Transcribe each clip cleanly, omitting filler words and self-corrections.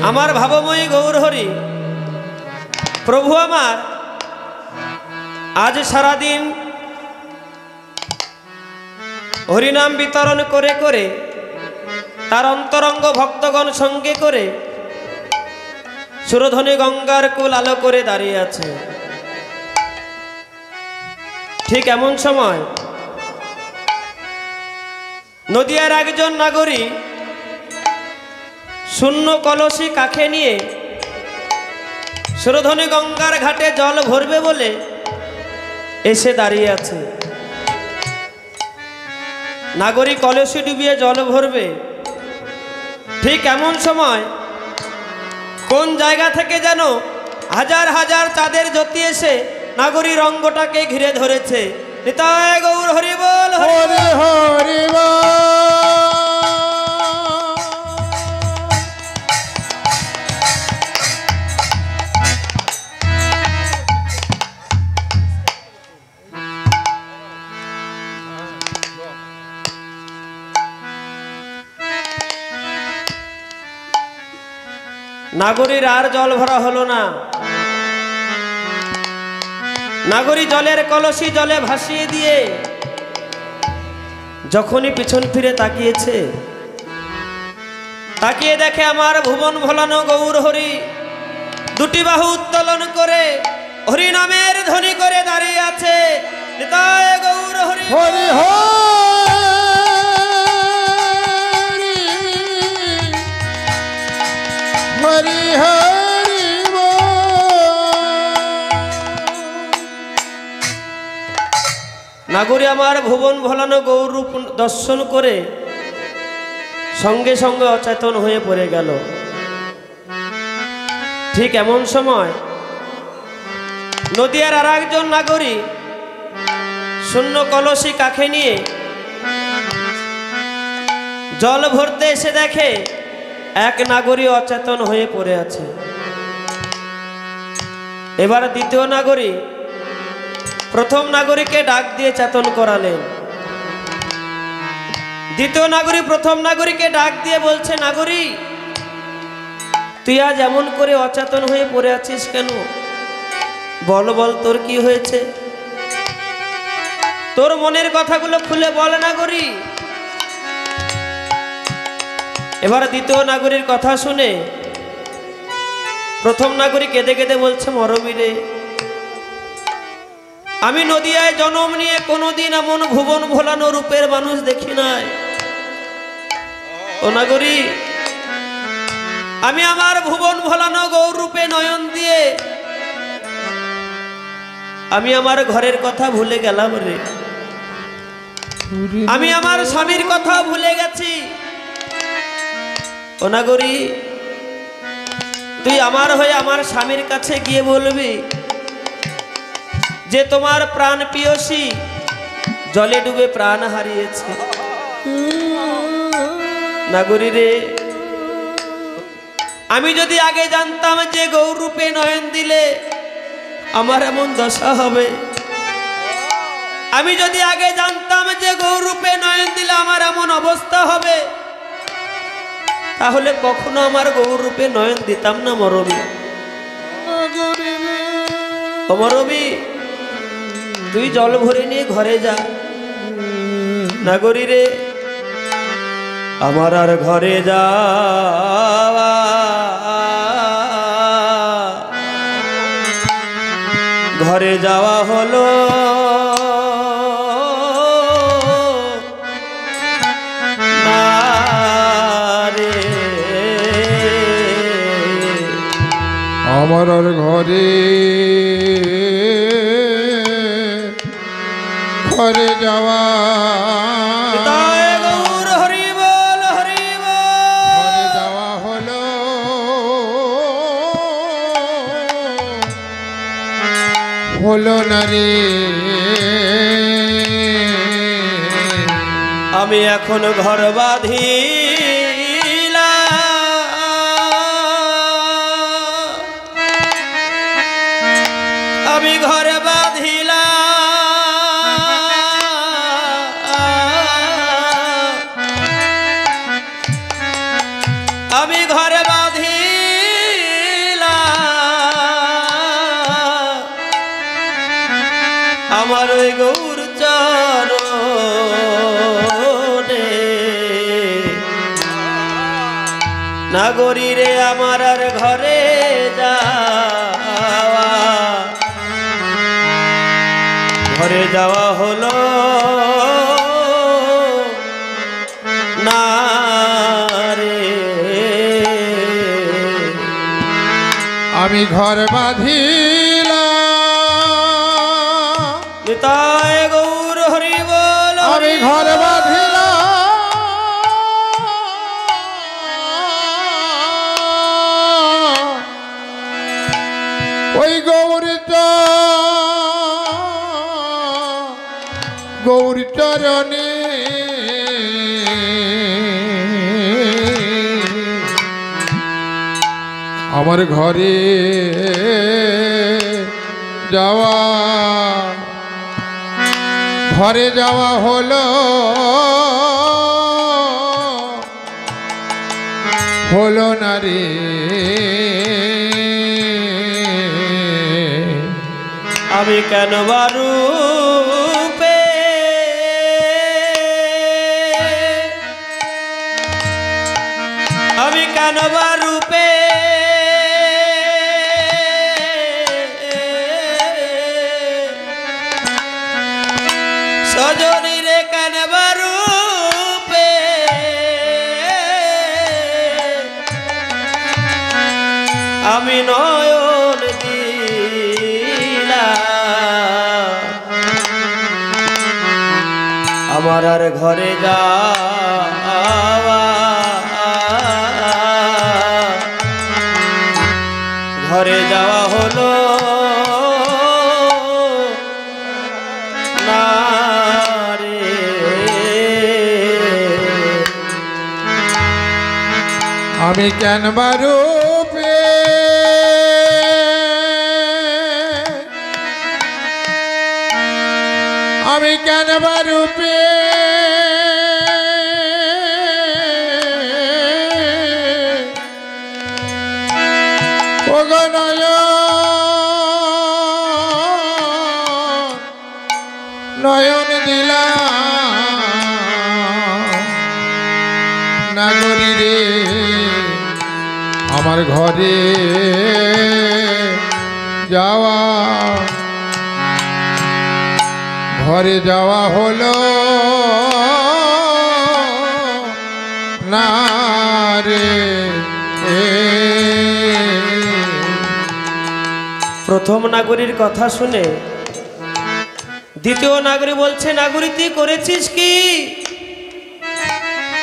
আমার ভাবময়ী গৌরহরি প্রভু আমার আজ সারা দিন হরিনাম বিতরণ করে করে তার অন্তরঙ্গ ভক্তগণ সঙ্গে করে সুরধনী গঙ্গার কুল আলো করে দাঁড়িয়ে আছে। ঠিক এমন সময় নদিয়ার একজন নাগরিক শূন্য কলসি কাঁখে নিয়ে সুরধনী গঙ্গার ঘাটে জল ভরবে বলে এসে দাঁড়িয়ে আছে। নাগরিক কলসি ডুবিয়ে জল ভরবে, ঠিক এমন সময় কোন জায়গা থেকে যেন হাজার হাজার চাঁদের জ্যোতি এসে নাগরীর অঙ্গটাকে ঘিরে ধরেছে। নিতাই গৌর হরি বল, হরি হরি বল। নাগরীর আর জল ভরা হলো না। নাগরী জলের কলসি জলে ভাসিয়ে দিয়ে যখনই পিছন ফিরে তাকিয়েছে, তাকিয়ে দেখে আমার ভুবন ভোলানো গৌর হরি দুটি বাহু উত্তোলন করে হরি নামের ধ্বনি করে দাঁড়িয়ে আছে। নিতাই গৌর হরি হরি হরি হরি নাগরী আমার ভুবন ভোলানো গৌর রূপ দর্শন করে সঙ্গে সঙ্গে অচেতন হয়ে পড়ে গেল। ঠিক এমন সময় নদিয়ার আর একজন নাগরিক শূন্য কলসি কাঁখে নিয়ে জল ভরতে এসে দেখে এক নাগরিক অচেতন হয়ে পড়ে আছে। এবার দ্বিতীয় নাগরিক প্রথম নাগরিককে ডাক দিয়ে চেতন করালেন। দ্বিতীয় নাগরিক প্রথম নাগরিককে ডাক দিয়ে বলছে, নাগরিক তুই আজ এমন করে অচেতন হয়ে পড়ে আছিস কেন? বল বল তোর কি হয়েছে? তোর মনের কথাগুলো খুলে বল নাগরিক। এবার দ্বিতীয় নাগরিক কথা শুনে প্রথম নাগরিক কেঁদে কেঁদে বলছে, মরবীরে আমি নদিয়ায় জন্ম নিয়ে কোনোদিন এমন ভুবন ভোলানো রূপের মানুষ দেখি নাই। ও নাগরিক, আমি আমার ভুবন ভোলানো গৌর রূপে নয়ন দিয়ে আমি আমার ঘরের কথা ভুলে গেলাম রে। আমি আমার স্বামীর কথা ভুলে গেছি। ও নাগরী, তুই আমার হয়ে আমার স্বামীর কাছে গিয়ে বলবি যে তোমার প্রাণ প্রিয়সী জলে ডুবে প্রাণ হারিয়েছে। নাগরী রে, আমি যদি আগে জানতাম যে গৌর রূপে নয়ন দিলে আমার এমন দশা হবে, আমি যদি আগে জানতাম যে গৌর রূপে নয়ন দিলে আমার এমন অবস্থা হবে, তাহলে কখনো আমার গৌর রূপে নয়ন দিতাম না। মরবি ও মরবি, তুই জল ভরে নিয়ে ঘরে যা। নাগরী রে, আমার আর ঘরে যাওয়া ঘরে যাওয়া হলো না রে। আমার আর ঘরে ঘরে যাওয়া গৌর হরি বল, হরি বল। ঘরে যাওয়া হলো হলো না রে। আমি এখন ঘর বাঁধিলাম, আমি ঘর বাঁধিলাম, আমি ঘরে বাঁধি আমার ওই গৌর চরণে নাগরী রে আমার আর ঘরে যাওয়া, ঘরে যাওয়া হলো না রে। আমি ঘর বাঁধিলাম, নিতাই গৌর হরি বল। আমি ঘর বাঁধিলাম ওই গৌর চরণে। আমার ঘরে যাওয়া, ঘরে যাওয়া হলো না রে। আমি কেন বারূপে, আমি কেন বারূপে সজনী রে কেন বারূপে আমি নয়ন দিলাম, আমার আর ঘরে যাওয়া, ঘরে যাওয়া হলো না রে। আমি কেন বারূপে আমি কেন বারূপে ওগো নয়ন দিলাম নাগরী রে। আমার ঘরে যাওয়া, ঘরে যাওয়া হলো না রে। প্রথম নাগরীর কথা শুনে দ্বিতীয় নাগরী বলছে, নাগরী তুই করেছিস কি?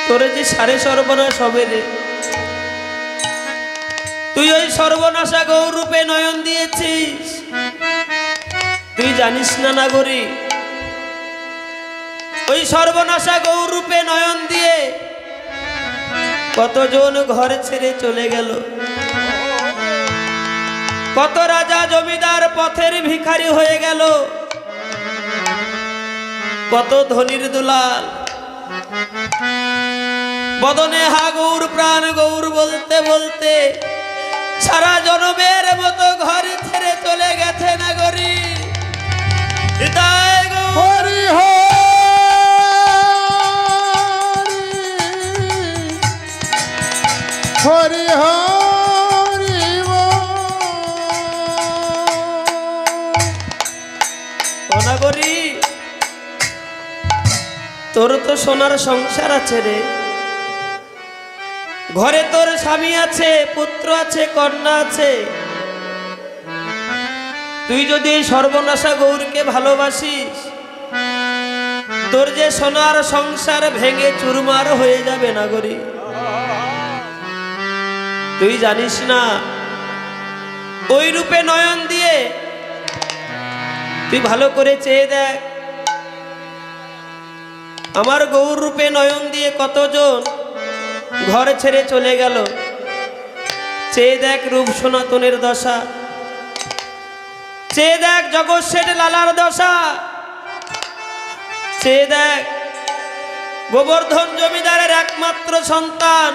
তোরে যে সারে সর্বনাশ হবে রে, তুই ওই সর্বনাশা গৌর রূপে নয়ন দিয়েছিস। তুই জানিস না নাগরী, ওই সর্বনাশা গৌর রূপে নয়ন দিয়ে কতজন ঘর ছেড়ে চলে গেল, কত রাজা জমিদার পথের ভিখারি হয়ে গেল, কত ধনির দুলাল বদনে হা গৌর প্রাণ গৌর বলতে বলতে সারা জনমের মতো ঘর ছেড়ে চলে গেছে নাগরী। হরি হরি হরি ও নাগরী, তোর তো সোনার সংসার আছে রে, ঘরে তোর স্বামী আছে, পুত্র আছে, কন্যা আছে। তুই যদি এই সর্বনাশা গৌরকে ভালোবাসিস, তোর যে সোনার সংসার ভেঙে চুরমার হয়ে যাবে নাগরী। তুই জানিস না, ওই রূপে নয়ন দিয়ে তুই ভালো করে চেয়ে দেখ, আমার গৌর রূপে নয়ন দিয়ে কতজন ঘর ছেড়ে চলে গেল। চেয়ে দেখ রূপ সনাতনের দশা, চেয়ে দেখ জগৎ শেঠ লালার দশা, চেয়ে দেখ গোবর্ধন জমিদারের একমাত্র সন্তান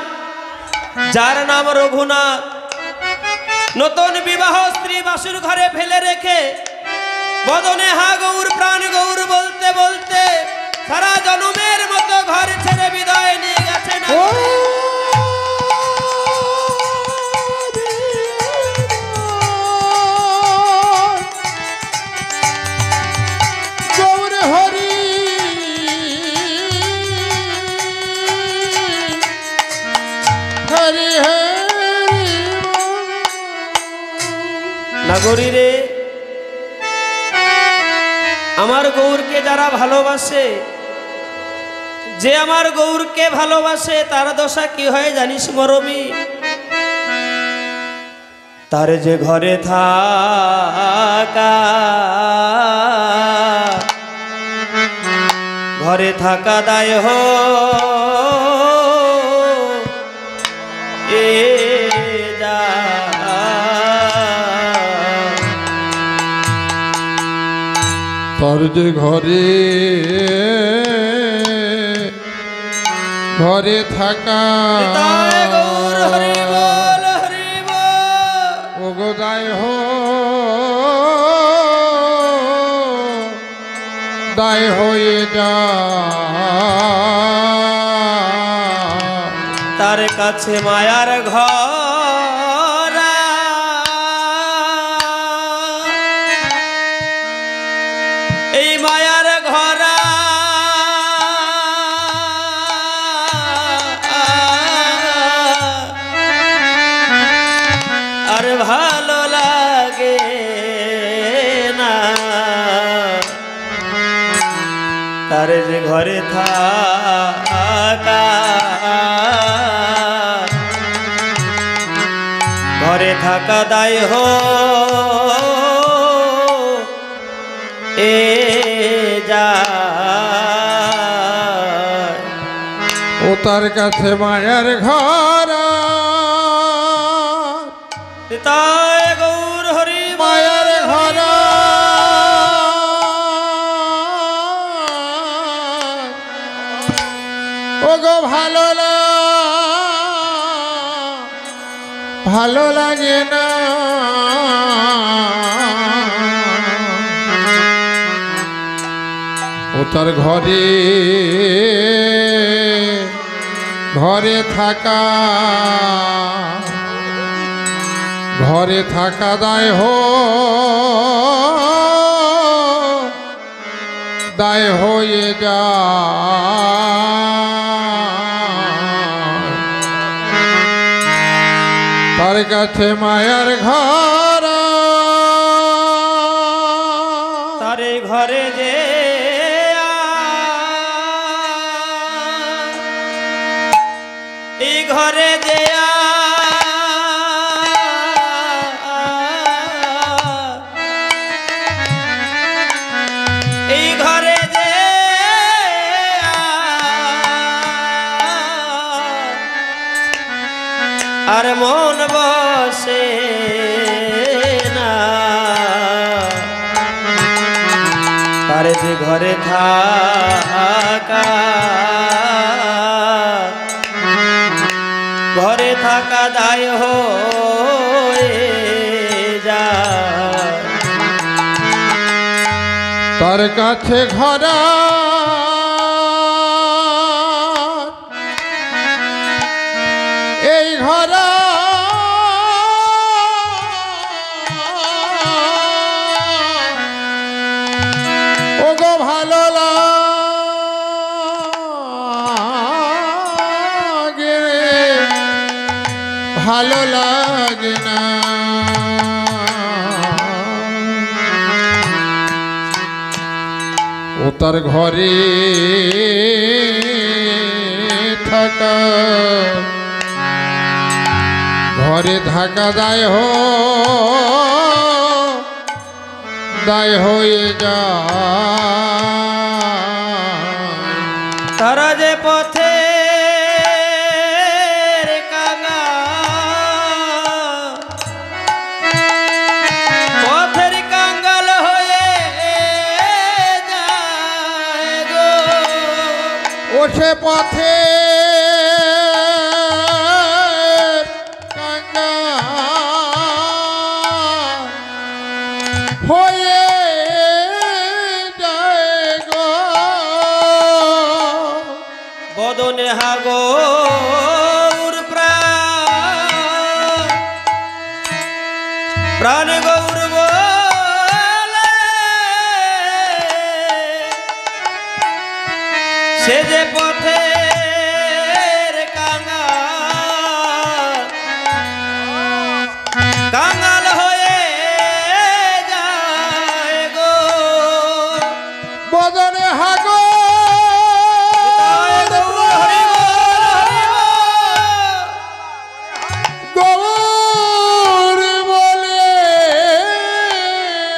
যার নাম রঘুনাথ, নতুন বিবাহ স্ত্রী বাসুর ঘরে ফেলে রেখে বদনে হা গৌর প্রাণ গৌর বলতে বলতে সারা জনমের মতো ঘর ছেড়ে বিদায় নিয়ে গেছেন। ও গৌর হরি হরি হরি নাগরী রে, আমার গৌরকে যারা ভালোবাসে, যে আমার গৌরকে ভালোবাসে তার দশা কি হয় জানিস মরমি? তার যে ঘরে থাকা, ঘরে থাকা দায় এ যা। তোর যে ঘরে ঘরে থাকা নিতাই গৌর হরি বল হরি বল। ও গোদায় দায় হয়ে যা তার কাছে মায়ার ঘর, এই মায়ার ঘর আর ভালো লাগে না। তার যে ঘরে থাকা, ঘরে থাকা দায় এ যা। ও তার কাছে মায়ার ঘর নিতাই গৌর হরি মায়ার ঘর ও গো ভালো লাগে না। ও তার ঘরে ঘরে থাকা, ঘরে থাকা দায় হয়ে যা তার কাছে মায়ার ঘর। তারে ঘরে যে এই ঘরে যে এই ঘরে যে আর মন বসে না। তারে যে ঘরে থাকা, ঘরে থাকা দায় হয়ে যা। তার কাছে ঘর এই ঘর ও গো ভালো লাগে না। ও তার ঘরে থাকা, ঘরে থাকা দায় হয়ে যা তারা যে পথে ওঠে পথে কাঙ্গাল হয়ে বদনে হাগৌর প্রাণ গৌর বলে সে যে পথের কাঙাল